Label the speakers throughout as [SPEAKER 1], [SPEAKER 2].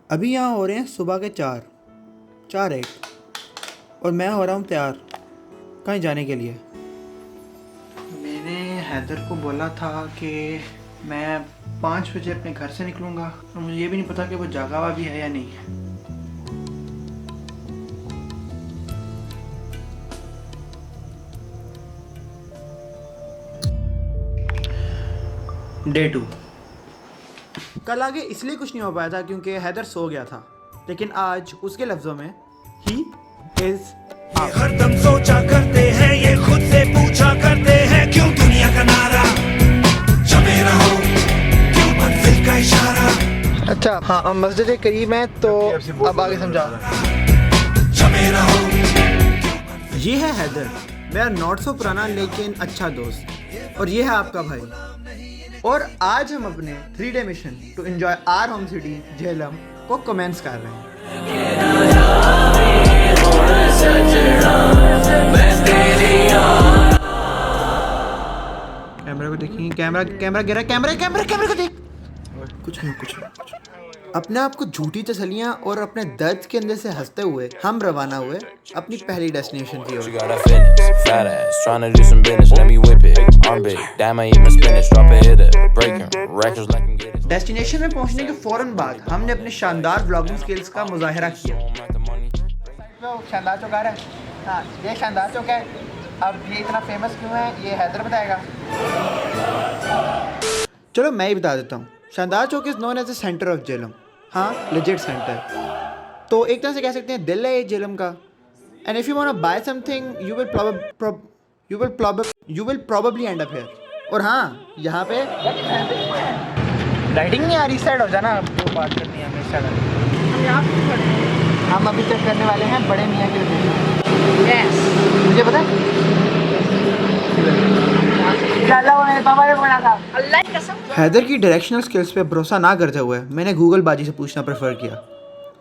[SPEAKER 1] अभी यहाँ हो रहे हैं सुबह के 4 और मैं हो रहा हूँ तैयार कहीं जाने के लिए। मैंने हैदर को बोला था कि मैं 5 बजे अपने घर से निकलूँगा और मुझे ये भी नहीं पता कि वो जागा हुआ भी है या नहीं। डे 2। कल आगे इसलिए कुछ नहीं हो पाया था क्योंकि हैदर सो गया था, लेकिन आज उसके लफ्जों में ही इज
[SPEAKER 2] हरदम सोचा करते हैं, ये खुद से पूछा करते हैं, क्यों दुनिया का नारा जमे रहो, क्यों मंजिल का इशारा।
[SPEAKER 1] अच्छा हाँ, अब मस्जिद के करीब है तो अब आगे समझा।
[SPEAKER 2] जमे रहो।
[SPEAKER 1] ये है हैदर, मेरा नॉट सो पुराना लेकिन अच्छा दोस्त, और ये है आपका भाई। और आज हम अपने 3 day mission to enjoy our home city Jhelum को कमेंट्स कर रहे हैं। कैमरा को देखिए, कैमरा गिरा, कैमरा को देख। कुछ नहीं। अपने आप को झूठी तसलियां और अपने दर्द के अंदर से हंसते हुए हम रवाना हुए अपनी पहली डेस्टिनेशन की ओर। डेस्टिनेशन में पहुंचने के फौरन बाद हमने अपने शानदार व्लॉगिंग स्किल्स का मुजाहिरा किया। शानदार चौक आ रहा है। हाँ, ये शानदार चौक है। अब ये इतना फेमस क्यों है ये हैदर बताएगा। चलो मैं ही बता देता हूँ। Shandar Chowk is known as the centre of Jhelum. हाँ, लेजिट सेंटर। तो एक तरह से कह सकते हैं दिल है ये झेलम का। And if you want to buy something you will probably end up here. और हाँ, यहाँ पे लाइटिंग नहीं आ रही, साइड हो जाना। आपको बात करनी है हमेशा। हम अभी तक करने वाले हैं बड़े मियाँ की लोकेशन। यस, मुझे पता है। हैदर की डायरेक्शनल स्किल्स पे भरोसा ना करते हुए मैंने गूगल बाजी से पूछना प्रेफर किया,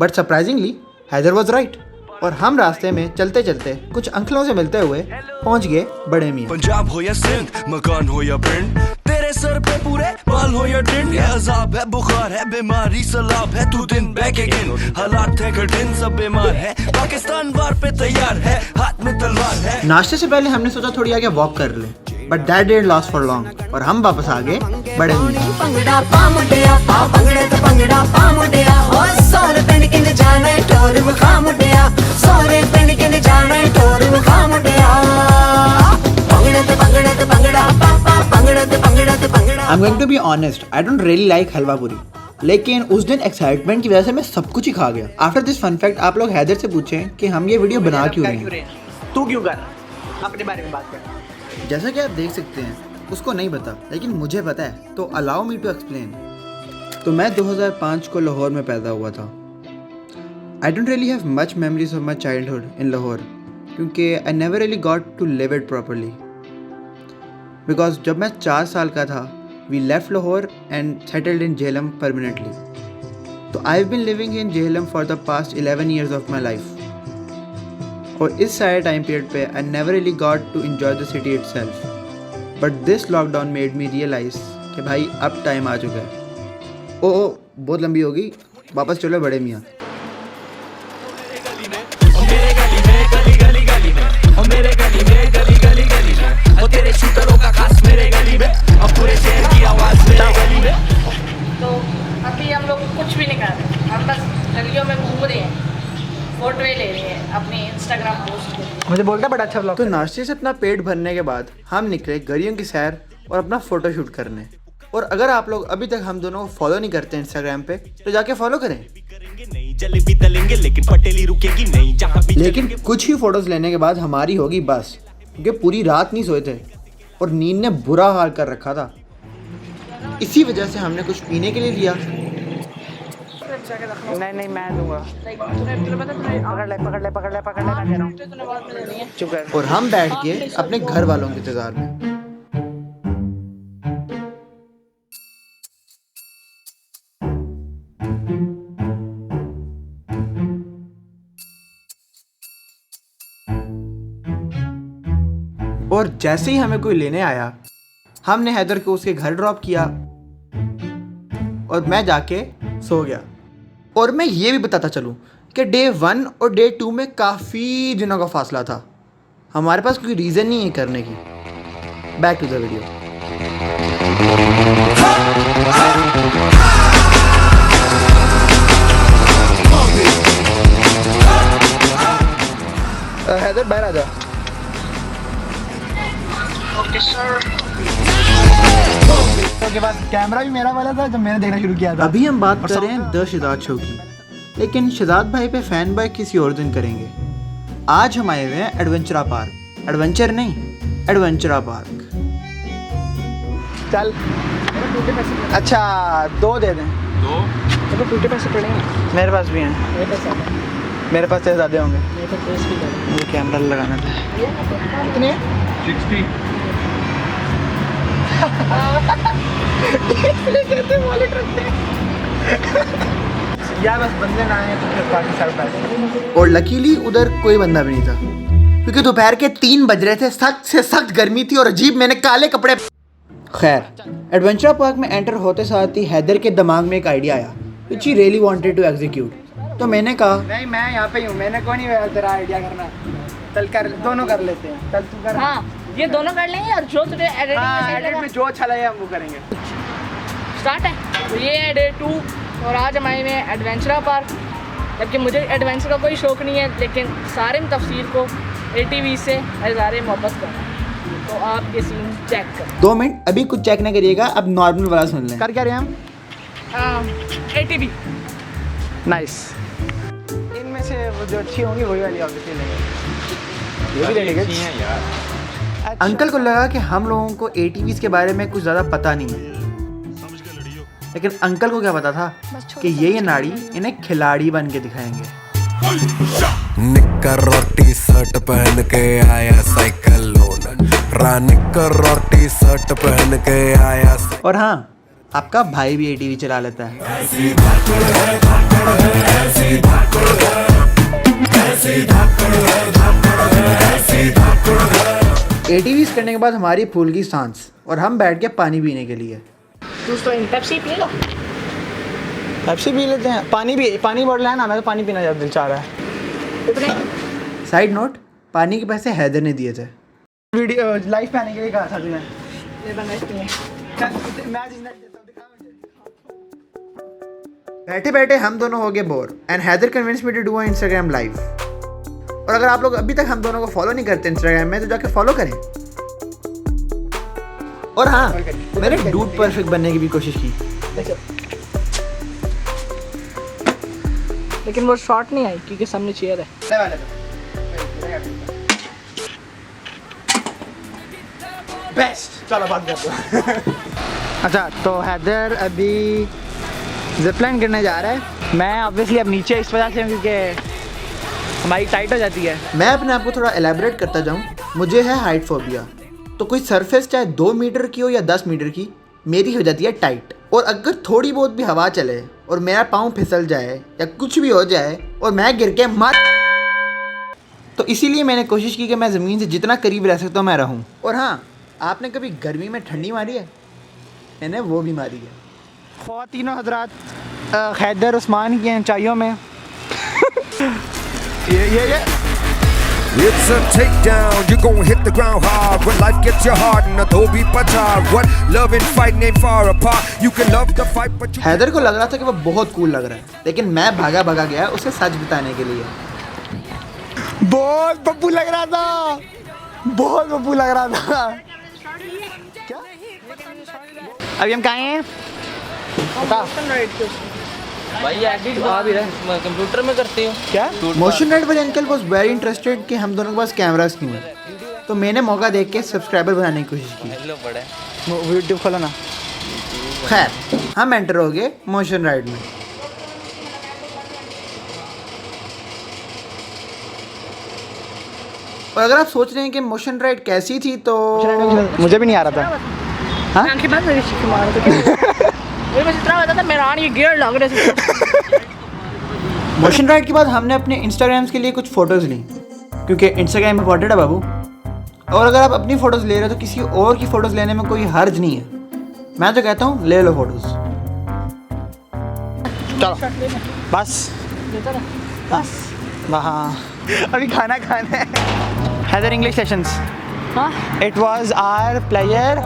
[SPEAKER 1] but surprisingly Haider was right. और हम रास्ते में चलते चलते कुछ अंकलों से मिलते हुए पहुंच गए बड़े मियाँ।
[SPEAKER 2] पंजाब हो या सिंध, मकान हो या पिंड, तेरे सर पे पूरे बाल हो या टिंड, ये अजाब है, बुखार है, बीमारी सलाब है, तू दिन बैक अगेन, हालात है कठिन, सब बीमार है, पाकिस्तान वार पे तैयार है, हाथ में तलवार है।
[SPEAKER 1] नाश्ते से पहले हमने सोचा थोड़ी आगे वॉक कर ले, but that didn't last for long और हम वापस आ गए बड़े मियाँ। I'm going to be honest, I don't really like हलवा पूरी, लेकिन उस दिन एक्साइटमेंट की वजह से मैं सब कुछ ही खा गया। आफ्टर दिस फन फैक्ट आप लोग हैदर से पूछें कि हम ये वीडियो बना क्यों रहे हैं।
[SPEAKER 3] तू क्यों कर अपने बारे में बात कर।
[SPEAKER 1] जैसा कि आप देख सकते हैं उसको नहीं पता, लेकिन मुझे पता है, तो अलाउ मी टू एक्सप्लेन। तो मैं 2005 को लाहौर में पैदा हुआ था। I don't really have much memories of my childhood in Lahore, क्योंकि I never really got to live it properly. Because जब मैं 4 साल का था we left Lahore and settled in Jhelum permanently. तो I have been living in Jhelum for the past 11 years of my life. और इस सारे टाइम पीरियड पे I never really got to enjoy the city itself, but this lockdown made me realise कि भाई अब time आ चुका है। ओ बहुत लंबी होगी, वापस चलो बड़े मियाँ।
[SPEAKER 4] तो अभी हम लोग कुछ भी नहीं कर रहे, हम बस गलियों में घूम रहे हैं, फोटो ले रहे हैं अपने इंस्टाग्राम पोस्ट के लिए।
[SPEAKER 3] मुझे बोलता बड़ा अच्छा ब्लॉग।
[SPEAKER 1] तो नाश्ते से अपना पेट भरने के बाद हम निकले गलियों की सैर और अपना फोटो शूट करने। और अगर आप लोग अभी तक हम दोनों को फॉलो नहीं करते इंस्टाग्राम पे तो जाके फॉलो करें। लेकिन कुछ ही फोटोज लेने के बाद हमारी होगी बस, क्योंकि पूरी रात नहीं सोए थे और नींद ने बुरा हाल कर रखा था। इसी वजह से हमने कुछ पीने के लिए लिया।
[SPEAKER 3] नहीं मैं दूंगा। पकड़ ले मैं कह रहा हूं। चुप कर।
[SPEAKER 1] और हम बैठ गए अपने घर वालों के इंतजार में। और जैसे ही हमें कोई लेने आया हमने हैदर को उसके घर ड्रॉप किया और मैं जाके सो गया। और मैं ये भी बताता चलूँ कि डे 1 और डे 2 में काफ़ी दिनों का फासला था। हमारे पास कोई रीज़न नहीं है करने की। Back to the video. Haider बाहर आ जा।
[SPEAKER 4] Okay sir.
[SPEAKER 3] के बाद कैमरा भी मेरा वाला था जब मैंने देखना शुरू किया था।
[SPEAKER 1] अभी हम बात कर रहे हैं द शहजाद शो की, लेकिन शहजाद भाई पे फैन बॉय किसी और दिन करेंगे। आज हम आए हुए हैं एडवेंचरा पार्क। एडवेंचर नहीं, एडवेंचरा पार्क।
[SPEAKER 3] चल अच्छा 2 दे दें। 2 चलो टूटे पैसे पड़ेंगे। मेरे पास भी हैं। मेरे पास से ज़्यादा होंगे। ये कैमरा लगाना था। कितने 60 कहते वॉलेट रखते यार, बस बंदे ना आए तो फिर बाकी सारे पैसे।
[SPEAKER 1] और लकीली उधर कोई बंदा भी नहीं था, क्योंकि दोपहर के 3 बज रहे थे। सख्त से सख्त गर्मी थी और अजीब मैंने काले कपड़े। खैर, एडवेंचर पार्क में एंटर होते साथ ही हैदर के दिमाग में एक आइडिया आया which he really wanted to execute. तो मैंने कहा
[SPEAKER 3] नहीं, मैं यहाँ पे ही हूँ, मैंने कौन नहीं तेरा आइडिया करना। चल कर, दोनों कर लेते हैं। चल तू कर।
[SPEAKER 4] हाँ, ये दोनों कर लेंगे और जो तुझे एडिटिंग
[SPEAKER 3] हाँ, एडिट में जो अच्छा लगे हम वो करेंगे।
[SPEAKER 4] स्टार्ट है। तो ये है डे 2 और आज हम आए हुए हैं एडवेंचरा पार्क। जबकि मुझे एडवेंचर का कोई शौक़ नहीं है, लेकिन सारिम तफसीर को ATV से इज़हार मोहब्बत करना। तो आप ये सीन चेक करें।
[SPEAKER 1] 2 मिनट, अभी कुछ चेक ना करिएगा, अब नॉर्मल वाला सुन लें।
[SPEAKER 3] कर क्या रहे हैं हम?
[SPEAKER 4] ATV
[SPEAKER 3] nice. इनमें से वो जो अच्छी होंगी वही वाली ऑब्वियसली लेंगे। ये भी ले लेंगे यार।
[SPEAKER 1] अंकल को लगा कि हम लोगों को ATVs के बारे में कुछ ज़्यादा पता नहीं है, लेकिन अंकल को क्या पता था कि ये नाड़ी इन्हें खिलाड़ी बन के दिखाएंगे।
[SPEAKER 5] निक्कर और टी शर्ट पहन के आया साइकिल लोन, निक्कर और टी शर्ट पहन के आया।
[SPEAKER 1] और हाँ, आपका भाई भी ATV चला लेता है। ATVs करने के बाद हमारी फूल की सांस और हम बैठ के पानी पीने के लिए।
[SPEAKER 4] दोस्तों इन Pepsi P low.
[SPEAKER 3] Pepsi P लेते हैं। पानी बोल रहा है ना, मैं तो पानी पीना ज़्यादा दिल चाह रहा है।
[SPEAKER 1] साइड नोट, पानी के पैसे हैदर ने दिए थे।
[SPEAKER 3] वीडियो लाइव पे आने के लिए कहा था तुमने।
[SPEAKER 4] ये बनाते हैं।
[SPEAKER 1] बैठे बैठे हम दोनों हो गए bore and Haider convince me to do Instagram live. और अगर आप लोग अभी तक हम दोनों को फॉलो नहीं करते इंस्टाग्राम में, तो जाके फॉलो करें। और हाँ, मैंने डूड परफेक्ट बनने की भी कोशिश की,
[SPEAKER 4] लेकिन वो शॉट नहीं आई क्योंकि सामने चेयर है।
[SPEAKER 3] बेस्ट। चलो बात करते हैं। अच्छा, तो हैदर अभी जिपलाइन करने जा रहा है। मैं ऑब्वियसली अब नीचे इस वजह से क्योंकि हमारी टाइट हो जाती है।
[SPEAKER 1] मैं अपने आप को थोड़ा एलैबोरेट करता जाऊँ। मुझे है हाइट फोबिया, तो कोई सरफेस चाहे 2 मीटर की हो या 10 मीटर की, मेरी हो जाती है टाइट। और अगर थोड़ी बहुत भी हवा चले और मेरा पाँव फिसल जाए या कुछ भी हो जाए और मैं गिर के मर, तो इसीलिए मैंने कोशिश की कि मैं ज़मीन से जितना करीब रह सकता हूँ मैं रहूँ। और हाँ, आपने कभी गर्मी में ठंडी मारी है? मैंने वो भी मारी है।
[SPEAKER 3] ख़वातीनो हज़रात, हैदर उस्मान की ऊंचाइयों में ये
[SPEAKER 5] It's a takedown, you gon' hit the ground hard when life gets you hard and Adobe Pachar. What love and fight ain't far apart. You can love the fight but you
[SPEAKER 1] Haider को लग रहा था कि वो बहुत cool लग रहा है, लेकिन मैं भागा गया उसे सच बताने के लिए।
[SPEAKER 3] बहुत बब्बू लग रहा था, बहुत बब्बू लग रहा था। क्या? अभी हम कहाँ हैं?
[SPEAKER 6] भाई एडिट कंप्यूटर में करते हो
[SPEAKER 3] क्या?
[SPEAKER 1] मोशन राइड वाले अंकल वॉज वेरी इंटरेस्टेड कि हम दोनों के पास कैमरास क्यों हैं, तो मैंने मौका देख के सब्सक्राइबर बनाने की कोशिश की।
[SPEAKER 6] हेलो बड़ा
[SPEAKER 3] यूट्यूब खोलो ना।
[SPEAKER 1] खैर, हम एंटर हो गए मोशन राइड में। और अगर आप सोच रहे हैं कि मोशन राइड कैसी थी, तो
[SPEAKER 3] मुझे भी नहीं आ रहा था। हाँ?
[SPEAKER 4] आंखें बंद करके सीख मारो तो ये बस इतना बता था मेरा ये गियर लग रहे थे।
[SPEAKER 1] मोशन राइड के बाद हमने अपने इंस्टाग्राम्स के लिए कुछ फ़ोटोज़ ली, क्योंकि इंस्टाग्राम इम्पोर्टेंट है बाबू। और अगर आप अपनी फ़ोटोज़ ले रहे हो तो किसी और की फ़ोटोज़ लेने में कोई हर्ज नहीं है। मैं तो कहता हूँ ले लो फ़ोटोज़।
[SPEAKER 3] चलो
[SPEAKER 4] लेना
[SPEAKER 3] बस
[SPEAKER 4] लेता ना बस
[SPEAKER 3] हाँ अभी खाना खाना है। हैदर इंग्लिश सेशंस
[SPEAKER 4] हाँ
[SPEAKER 3] it was our pleasure.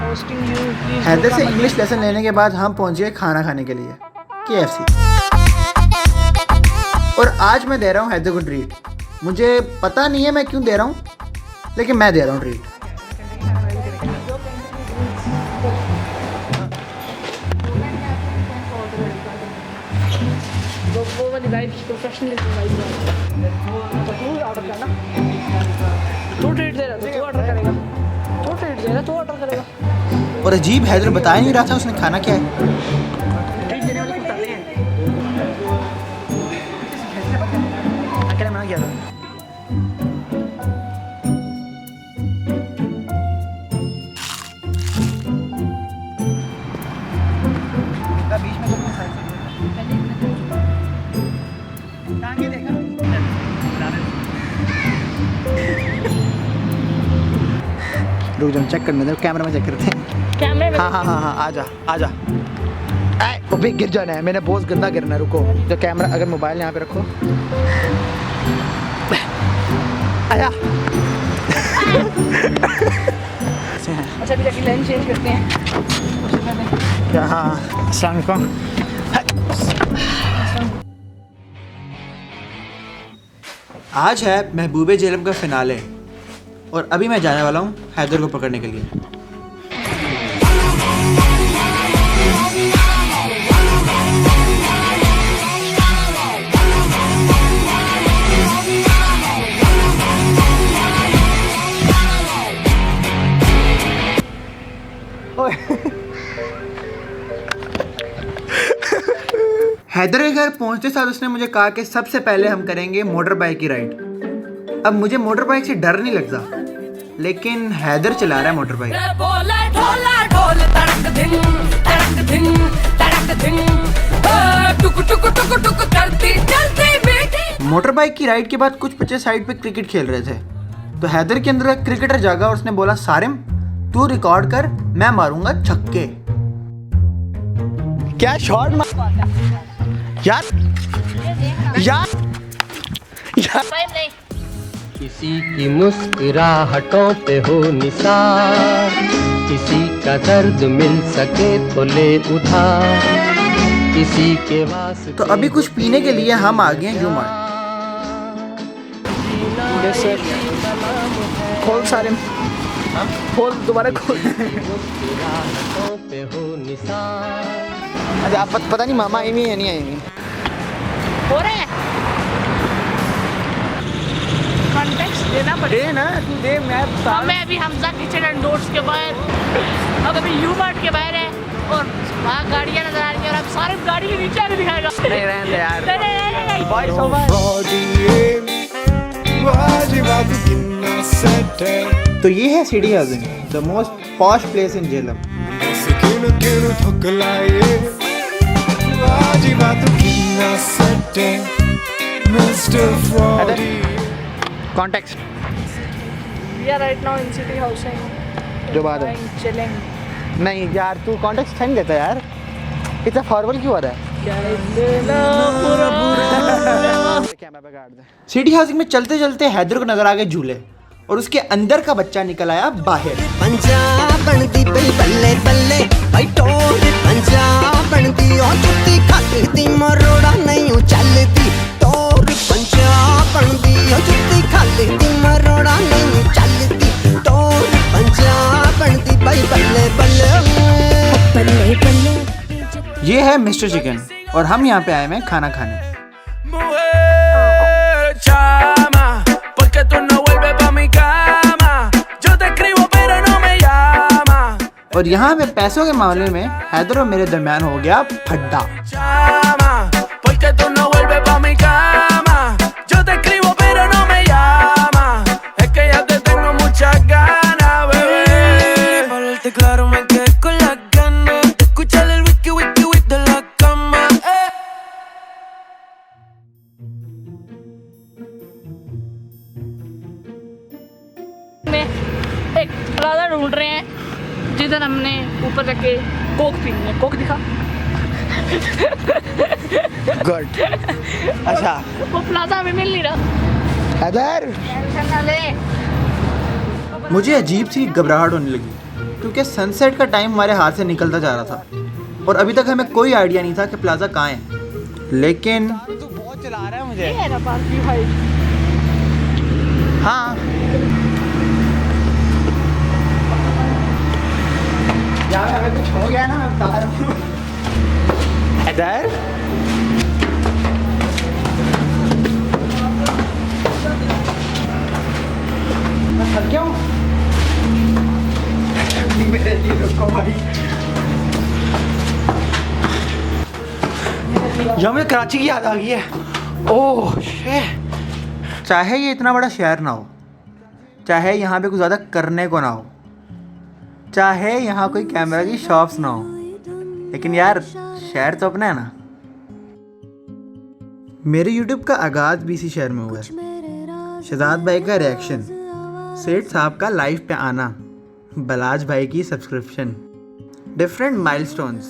[SPEAKER 4] Hosting you please
[SPEAKER 1] Haider से इंग्लिश लेसन लेने के बाद हम पहुंच गए खाना खाने के लिए KFC। और आज मैं दे रहा हूँ हैदर को ट्रीट। मुझे पता नहीं है मैं क्यों दे रहा हूँ, लेकिन मैं दे रहा हूँ ट्रीट।
[SPEAKER 4] वो वाली वाइब प्रोफेशनलिज्म वाइब तो तू ऑर्डर करना, तू ट्रीट दे रहा तो तू ऑर्डर करेगा, तू ट्रीट दे रहा तू ऑर्डर करेगा।
[SPEAKER 1] और अजीब, हैदर बता ही नहीं रहा था उसने खाना क्या है।
[SPEAKER 3] ट्रीट देने वाले कुत्ता हैं। अकेले मना किया था। रुक जाओ चेक करने दो, कैमरा में चेक करते हैं।
[SPEAKER 4] कैमरे में
[SPEAKER 3] हाँ हाँ हाँ हाँ आजा आजा। अबे गिर जाना है, मैंने बहुत गंदा गिरना है। रुको जो कैमरा, अगर मोबाइल यहाँ पे रखो। आया
[SPEAKER 4] अच्छा अभी जाके लाइन चेंज करते हैं।
[SPEAKER 3] क्या? हाँ अस्सलाम वालेकुम।
[SPEAKER 1] आज है महबूबे जेलम का फिनाले और अभी मैं जाने वाला हूँ हैदर को पकड़ने के लिए। हैदर के घर पहुंचते साथ उसने मुझे कहा कि सबसे पहले हम करेंगे मोटर बाइक की राइड। अब मुझे मोटर बाइक से डर नहीं लगता, लेकिन हैदर चला रहा है मोटर बाइक। मोटर बाइक की राइड के बाद कुछ बच्चे साइड पे क्रिकेट खेल रहे थे, तो हैदर के अंदर एक क्रिकेटर जागा और उसने बोला, सारिम तू रिकॉर्ड कर, मैं मारूंगा छक्के।
[SPEAKER 3] क्या शॉट यार यार यार।
[SPEAKER 7] किसी की मुस्कुराहटों पे हो निसार, किसी का दर्द मिल सके तो ले उधार, किसी के वास्ते।
[SPEAKER 1] तो अभी कुछ पीने के लिए हम आ गए हैं यू मार्ट।
[SPEAKER 3] खोल सारे, खोल दोबारा खोल।
[SPEAKER 7] मुस्कुराहटों पे हो निसार।
[SPEAKER 3] अच्छा आप पता नहीं मामा आई है नहीं आई।
[SPEAKER 4] हो रहा है कॉन्टेक्स्ट देना
[SPEAKER 3] दे
[SPEAKER 4] पड़ेगा
[SPEAKER 3] ना तू दे। मैं
[SPEAKER 4] हमें अभी हमजा किचन एंड डोर्स के बाहर, अब अभी यू मार्ट के बाहर है और वहाँ गाड़ियाँ नजर आ रही हैं और अब सारे गाड़ी के नीचे आने दिखाएगा।
[SPEAKER 3] नहीं रहने दे यार।
[SPEAKER 4] नहीं।
[SPEAKER 3] Boys so much.
[SPEAKER 1] तो ये है city housing, the most posh place in Jhelum.
[SPEAKER 3] Context
[SPEAKER 4] We are right now in city housing.
[SPEAKER 3] जो बात है।
[SPEAKER 4] Chilling.
[SPEAKER 3] नहीं यार तू कॉन्टेक्स्ट नहीं देता यार, इतना फॉरवर्ड क्यों हो रहा है? कैमरा पे काट दे।
[SPEAKER 1] सिटी हाउसिंग में चलते चलते हैदर को नजर आ गए झूले और उसके अंदर का बच्चा निकल आया बाहर।
[SPEAKER 8] पंजाब बनती बई बल्ले बल्ले बई टोर पंजाब बनती ओ जुत्ती खाती मरोड़ा नहीं चलती टोर पंजाब बनती ओ जुत्ती खाती मरोड़ा नहीं चलती टोर पंजाब बनती बई बल्ले बल्ले बल्ले बल्ले।
[SPEAKER 1] ये है मिस्टर चिकन और हम यहाँ पे आए हैं खाना खाने।
[SPEAKER 2] Mujer, chama, porque tú no vuelves pa' mi cama. Yo te escribo pero no me llamas.
[SPEAKER 1] और यहाँ पे पैसों के मामले में हैदर और मेरे दरमियान हो गया फड्डा।
[SPEAKER 2] Chama, porque tú no vuelves pa' mi cama. Yo te escribo pero no me llamas. Es que ya te tengo muchas ganas, bebé. Para hablarte claro me quedé con las ganas de escuchar el wiki wiki wiki de la cama.
[SPEAKER 4] में एक plaza ढूंढ रहे हैं जिधर हमने ऊपर जाके Coke पीनी है। कोक दिखा
[SPEAKER 3] गुड। अच्छा
[SPEAKER 4] वो प्लाजा हमें मिल नहीं रहा।
[SPEAKER 3] हैदर,
[SPEAKER 4] टेंशन ना ले।
[SPEAKER 1] मुझे अजीब सी घबराहट होने लगी क्योंकि सनसेट का टाइम हमारे हाथ से निकलता जा रहा था और अभी तक हमें कोई आइडिया नहीं था कि प्लाजा कहाँ है। लेकिन
[SPEAKER 3] तू बहुत चला रहा है मुझे।
[SPEAKER 4] ये है ना पार्क की भाई।
[SPEAKER 3] हाँ यार अगर कुछ हो गया ना मैं बता रहा हूँ। हैदर, मैं थक गया हूँ। मेरे लिए रुको भाई। यहाँ मुझे कराची की याद आ गई है। Oh shit.
[SPEAKER 1] चाहे ये इतना बड़ा शहर ना हो, चाहे यहाँ पे कुछ ज़्यादा करने को ना हो, चाहे यहाँ कोई कैमरा की शॉप्स ना हो, लेकिन यार शहर तो अपना है ना। मेरे यूट्यूब का आगाज़ भी इसी शहर में हुआ है। शहजाद भाई का रिएक्शन, सेठ साहब का लाइव पे आना, बलाज भाई की सब्सक्रिप्शन, डिफरेंट माइलस्टोन्स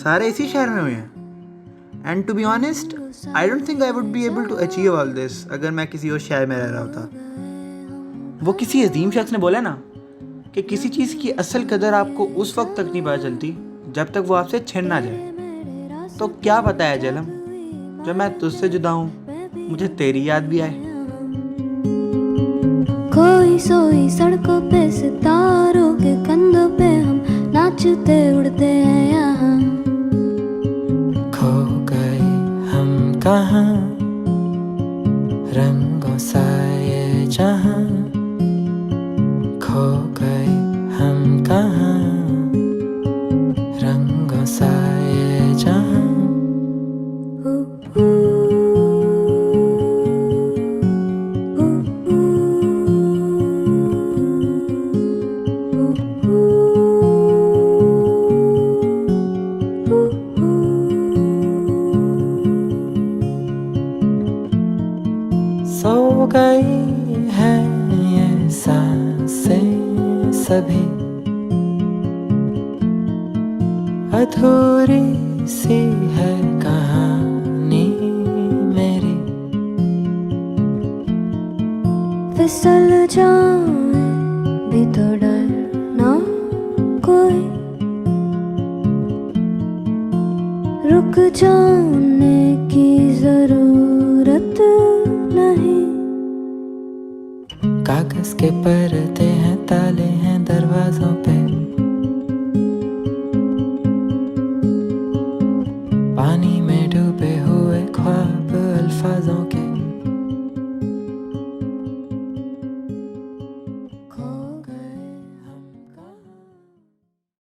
[SPEAKER 1] सारे इसी शहर में हुए हैं। And to be honest, I don't think I would be able to achieve all this अगर मैं किसी और शहर में रह रहा होता। वो किसी अजीम शख्स ने बोला ना कि किसी चीज़ की असल कदर आपको उस वक्त तक नहीं पता चलती जब तक वो आपसे छिन ना जाए। तो क्या पता है जलम, जब मैं तुझसे जुदा हूँ मुझे तेरी याद भी आए।
[SPEAKER 9] कोई सोई सड़कों पे सितारों के कंधों पे हम नाचते उड़ते हैं यहाँ।
[SPEAKER 10] खो गए हम कहाँ, रंगों सा ये जहाँ। खो गए हम कहाँ, रंगों सा ये जहाँ। सो गई है ये सांसें सभी, अधूरी सी है कहानी मेरी।
[SPEAKER 9] फिसल जाए भी तो डर ना कोई, रुक जाने की जरूरत नहीं।
[SPEAKER 10] कागज के पर्दे हैं, ताले हैं दरवाजों पे। पानी में डूबे हुए ख्वाब अल्फाजों के।